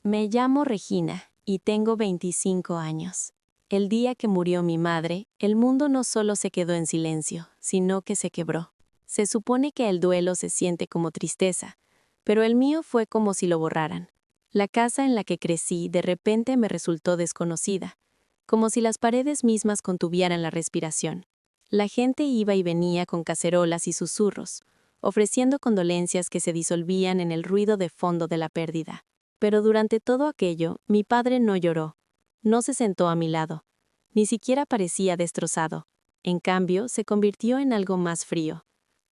Me llamo Regina y tengo 25 años. El día que murió mi madre, el mundo no solo se quedó en silencio, sino que se quebró. Se supone que el duelo se siente como tristeza, pero el mío fue como si lo borraran. La casa en la que crecí de repente me resultó desconocida, como si las paredes mismas contuvieran la respiración. La gente iba y venía con cacerolas y susurros, ofreciendo condolencias que se disolvían en el ruido de fondo de la pérdida. Pero durante todo aquello, mi padre no lloró, no se sentó a mi lado, ni siquiera parecía destrozado. En cambio, se convirtió en algo más frío,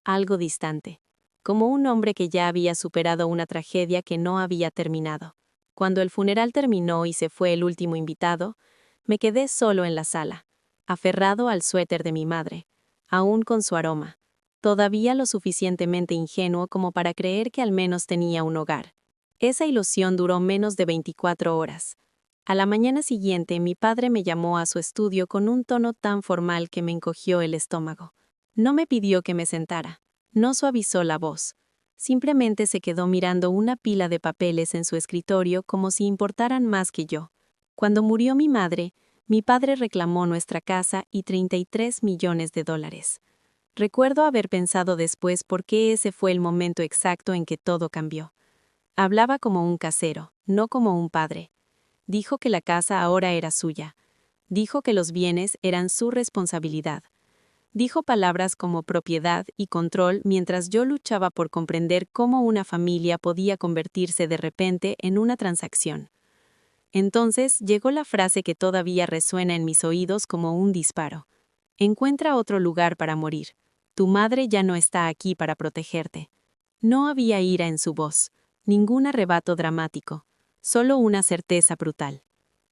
algo distante, como un hombre que ya había superado una tragedia que no había terminado. Cuando el funeral terminó y se fue el último invitado, me quedé solo en la sala, aferrado al suéter de mi madre, aún con su aroma, todavía lo suficientemente ingenuo como para creer que al menos tenía un hogar. Esa ilusión duró menos de 24 horas. A la mañana siguiente, mi padre me llamó a su estudio con un tono tan formal que me encogió el estómago. No me pidió que me sentara, no suavizó la voz. Simplemente se quedó mirando una pila de papeles en su escritorio como si importaran más que yo. Cuando murió mi madre, mi padre reclamó nuestra casa y $33 millones. Recuerdo haber pensado después por qué ese fue el momento exacto en que todo cambió. Hablaba como un casero, no como un padre. Dijo que la casa ahora era suya. Dijo que los bienes eran su responsabilidad. Dijo palabras como propiedad y control mientras yo luchaba por comprender cómo una familia podía convertirse de repente en una transacción. Entonces llegó la frase que todavía resuena en mis oídos como un disparo. Encuentra otro lugar para morir. Tu madre ya no está aquí para protegerte. No había ira en su voz, ningún arrebato dramático, solo una certeza brutal.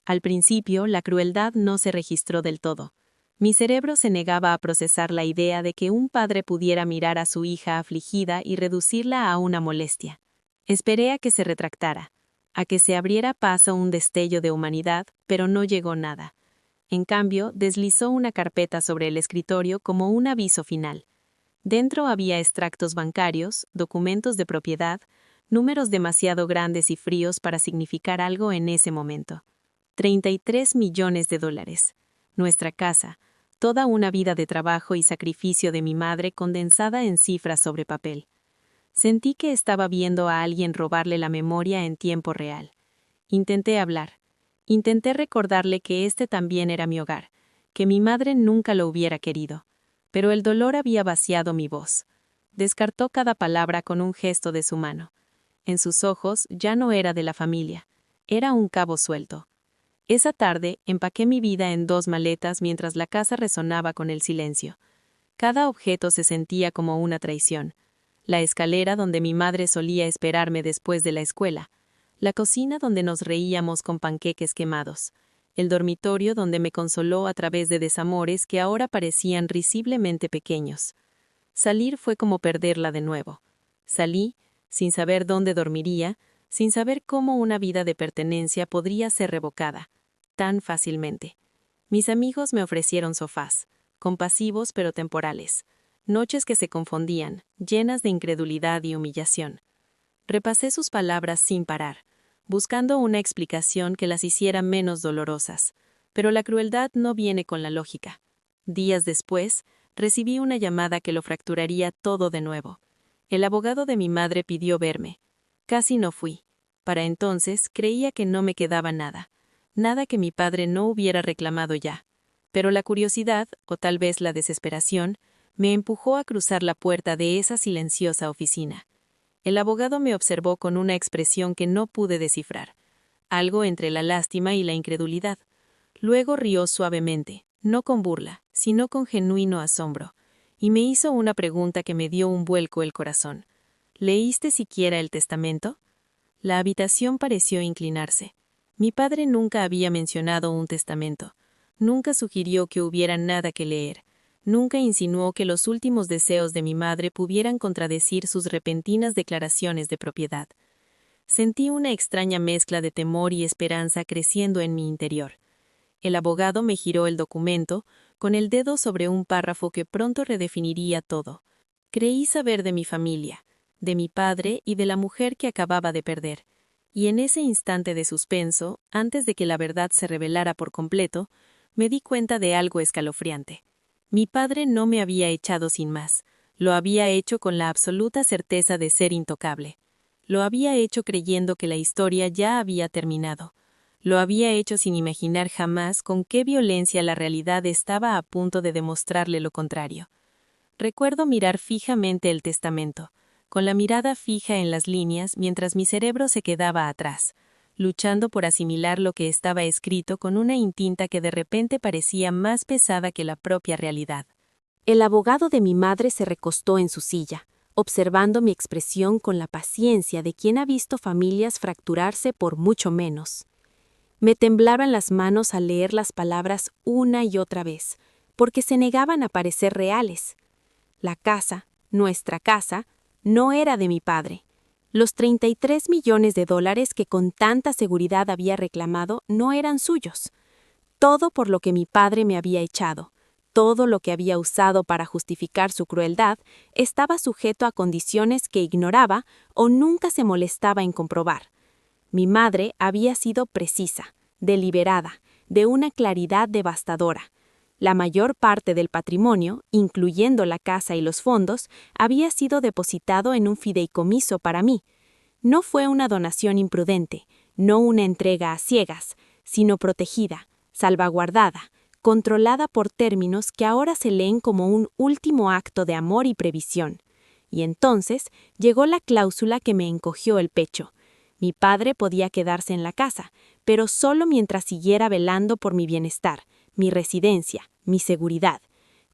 Al principio, la crueldad no se registró del todo. Mi cerebro se negaba a procesar la idea de que un padre pudiera mirar a su hija afligida y reducirla a una molestia. Esperé a que se retractara, a que se abriera paso un destello de humanidad, pero no llegó nada. En cambio, deslizó una carpeta sobre el escritorio como un aviso final. Dentro había extractos bancarios, documentos de propiedad, números demasiado grandes y fríos para significar algo en ese momento. $33 millones. Nuestra casa, toda una vida de trabajo y sacrificio de mi madre condensada en cifras sobre papel. Sentí que estaba viendo a alguien robarle la memoria en tiempo real. Intenté hablar. Intenté recordarle que este también era mi hogar, que mi madre nunca lo hubiera querido. Pero el dolor había vaciado mi voz. Descartó cada palabra con un gesto de su mano. En sus ojos ya no era de la familia. Era un cabo suelto. Esa tarde empaqué mi vida en 2 maletas mientras la casa resonaba con el silencio. Cada objeto se sentía como una traición. La escalera donde mi madre solía esperarme después de la escuela. La cocina donde nos reíamos con panqueques quemados. El dormitorio donde me consoló a través de desamores que ahora parecían risiblemente pequeños. Salir fue como perderla de nuevo. Salí, sin saber dónde dormiría, sin saber cómo una vida de pertenencia podría ser revocada, tan fácilmente. Mis amigos me ofrecieron sofás, compasivos pero temporales, noches que se confundían, llenas de incredulidad y humillación. Repasé sus palabras sin parar, buscando una explicación que las hiciera menos dolorosas, pero la crueldad no viene con la lógica. Días después, recibí una llamada que lo fracturaría todo de nuevo. El abogado de mi madre pidió verme. Casi no fui. Para entonces creía que no me quedaba nada. Nada que mi padre no hubiera reclamado ya. Pero la curiosidad, o tal vez la desesperación, me empujó a cruzar la puerta de esa silenciosa oficina. El abogado me observó con una expresión que no pude descifrar, algo entre la lástima y la incredulidad. Luego rió suavemente, no con burla, sino con genuino asombro, y me hizo una pregunta que me dio un vuelco el corazón. ¿Leíste siquiera el testamento? La habitación pareció inclinarse. Mi padre nunca había mencionado un testamento. Nunca sugirió que hubiera nada que leer. Nunca insinuó que los últimos deseos de mi madre pudieran contradecir sus repentinas declaraciones de propiedad. Sentí una extraña mezcla de temor y esperanza creciendo en mi interior. El abogado me giró el documento, con el dedo sobre un párrafo que pronto redefiniría todo. Creí saber de mi familia, de mi padre y de la mujer que acababa de perder. Y en ese instante de suspenso, antes de que la verdad se revelara por completo, me di cuenta de algo escalofriante. Mi padre no me había echado sin más. Lo había hecho con la absoluta certeza de ser intocable. Lo había hecho creyendo que la historia ya había terminado. Lo había hecho sin imaginar jamás con qué violencia la realidad estaba a punto de demostrarle lo contrario. Recuerdo mirar fijamente el testamento, con la mirada fija en las líneas mientras mi cerebro se quedaba atrás, luchando por asimilar lo que estaba escrito con una intinta que de repente parecía más pesada que la propia realidad. El abogado de mi madre se recostó en su silla, observando mi expresión con la paciencia de quien ha visto familias fracturarse por mucho menos. Me temblaban las manos al leer las palabras una y otra vez, porque se negaban a parecer reales. La casa, nuestra casa, no era de mi padre. Los 33 millones de dólares que con tanta seguridad había reclamado no eran suyos. Todo por lo que mi padre me había echado, todo lo que había usado para justificar su crueldad, estaba sujeto a condiciones que ignoraba o nunca se molestaba en comprobar. Mi madre había sido precisa, deliberada, de una claridad devastadora. La mayor parte del patrimonio, incluyendo la casa y los fondos, había sido depositado en un fideicomiso para mí. No fue una donación imprudente, no una entrega a ciegas, sino protegida, salvaguardada, controlada por términos que ahora se leen como un último acto de amor y previsión. Y entonces llegó la cláusula que me encogió el pecho. Mi padre podía quedarse en la casa, pero solo mientras siguiera velando por mi bienestar, mi residencia, mi seguridad.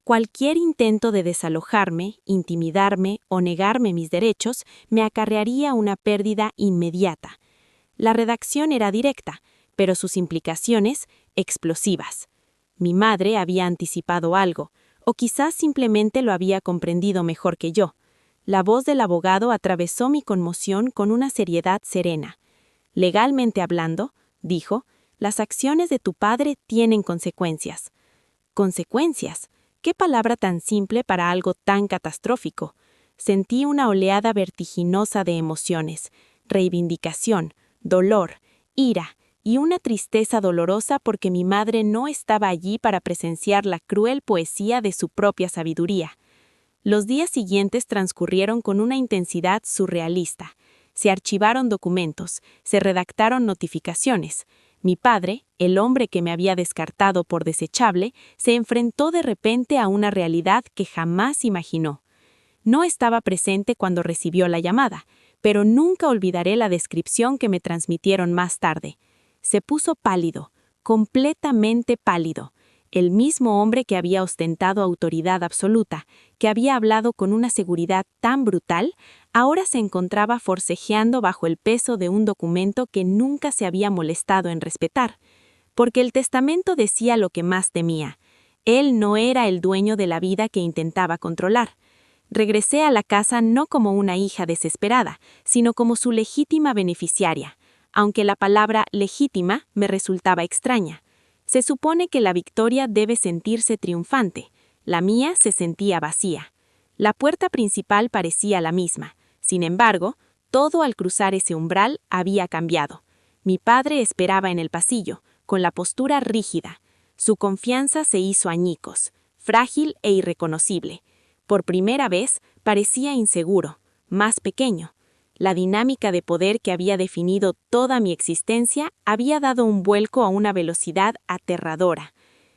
Cualquier intento de desalojarme, intimidarme o negarme mis derechos me acarrearía una pérdida inmediata. La redacción era directa, pero sus implicaciones explosivas. Mi madre había anticipado algo, o quizás simplemente lo había comprendido mejor que yo. La voz del abogado atravesó mi conmoción con una seriedad serena. Legalmente hablando, dijo, las acciones de tu padre tienen consecuencias. ¿Consecuencias? ¿Qué palabra tan simple para algo tan catastrófico? Sentí una oleada vertiginosa de emociones, reivindicación, dolor, ira y una tristeza dolorosa porque mi madre no estaba allí para presenciar la cruel poesía de su propia sabiduría. Los días siguientes transcurrieron con una intensidad surrealista. Se archivaron documentos, se redactaron notificaciones. Mi padre, el hombre que me había descartado por desechable, se enfrentó de repente a una realidad que jamás imaginó. No estaba presente cuando recibió la llamada, pero nunca olvidaré la descripción que me transmitieron más tarde. Se puso pálido, completamente pálido. El mismo hombre que había ostentado autoridad absoluta, que había hablado con una seguridad tan brutal, ahora se encontraba forcejeando bajo el peso de un documento que nunca se había molestado en respetar, porque el testamento decía lo que más temía. Él no era el dueño de la vida que intentaba controlar. Regresé a la casa no como una hija desesperada, sino como su legítima beneficiaria, aunque la palabra legítima me resultaba extraña. Se supone que la victoria debe sentirse triunfante. La mía se sentía vacía. La puerta principal parecía la misma. Sin embargo, todo al cruzar ese umbral había cambiado. Mi padre esperaba en el pasillo, con la postura rígida. Su confianza se hizo añicos, frágil e irreconocible. Por primera vez parecía inseguro, más pequeño. La dinámica de poder que había definido toda mi existencia había dado un vuelco a una velocidad aterradora.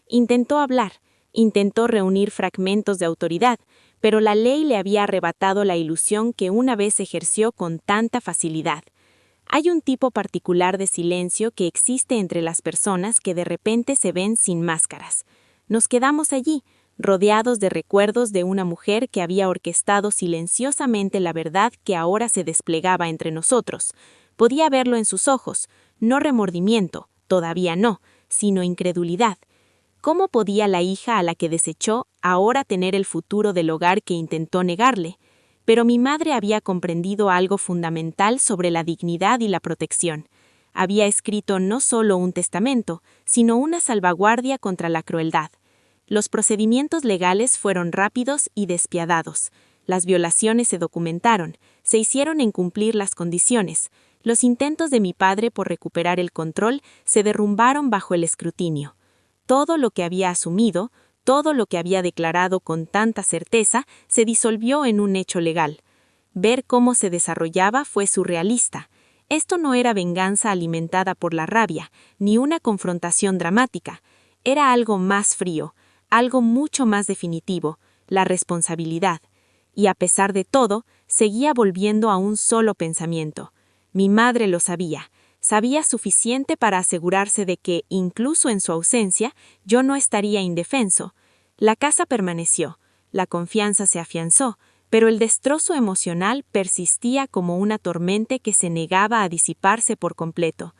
Intentó hablar, intentó reunir fragmentos de autoridad, pero la ley le había arrebatado la ilusión que una vez ejerció con tanta facilidad. Hay un tipo particular de silencio que existe entre las personas que de repente se ven sin máscaras. Nos quedamos allí, rodeados de recuerdos de una mujer que había orquestado silenciosamente la verdad que ahora se desplegaba entre nosotros. Podía verlo en sus ojos, no remordimiento, todavía no, sino incredulidad. ¿Cómo podía la hija a la que desechó ahora tener el futuro del hogar que intentó negarle? Pero mi madre había comprendido algo fundamental sobre la dignidad y la protección. Había escrito no solo un testamento, sino una salvaguardia contra la crueldad. Los procedimientos legales fueron rápidos y despiadados. Las violaciones se documentaron, se hicieron en cumplir las condiciones. Los intentos de mi padre por recuperar el control se derrumbaron bajo el escrutinio. Todo lo que había asumido, todo lo que había declarado con tanta certeza, se disolvió en un hecho legal. Ver cómo se desarrollaba fue surrealista. Esto no era venganza alimentada por la rabia, ni una confrontación dramática. Era algo más frío, algo mucho más definitivo, la responsabilidad. Y a pesar de todo, seguía volviendo a un solo pensamiento. Mi madre lo sabía. Sabía suficiente para asegurarse de que, incluso en su ausencia, yo no estaría indefenso. La casa permaneció, la confianza se afianzó, pero el destrozo emocional persistía como una tormenta que se negaba a disiparse por completo.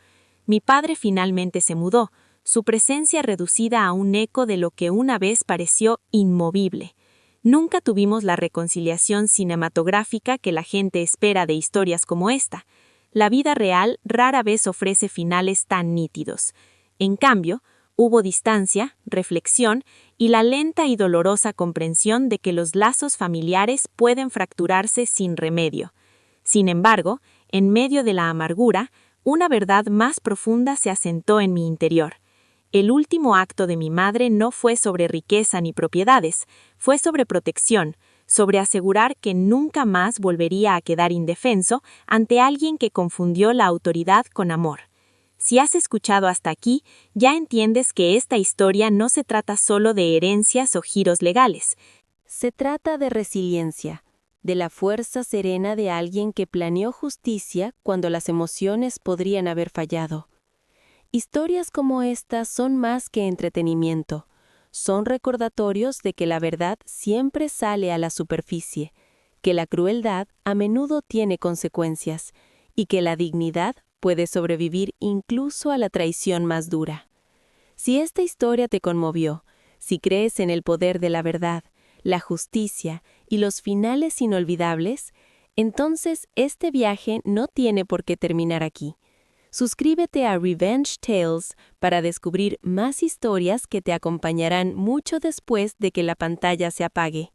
Mi padre finalmente se mudó, su presencia reducida a un eco de lo que una vez pareció inmovible. Nunca tuvimos la reconciliación cinematográfica que la gente espera de historias como esta. La vida real rara vez ofrece finales tan nítidos. En cambio, hubo distancia, reflexión y la lenta y dolorosa comprensión de que los lazos familiares pueden fracturarse sin remedio. Sin embargo, en medio de la amargura, una verdad más profunda se asentó en mi interior. El último acto de mi madre no fue sobre riqueza ni propiedades, fue sobre protección, sobre asegurar que nunca más volvería a quedar indefenso ante alguien que confundió la autoridad con amor. Si has escuchado hasta aquí, ya entiendes que esta historia no se trata solo de herencias o giros legales. Se trata de resiliencia, de la fuerza serena de alguien que planeó justicia cuando las emociones podrían haber fallado. Historias como estas son más que entretenimiento. Son recordatorios de que la verdad siempre sale a la superficie, que la crueldad a menudo tiene consecuencias y que la dignidad puede sobrevivir incluso a la traición más dura. Si esta historia te conmovió, si crees en el poder de la verdad, la justicia y los finales inolvidables, entonces este viaje no tiene por qué terminar aquí. Suscríbete a Revenge Tales para descubrir más historias que te acompañarán mucho después de que la pantalla se apague.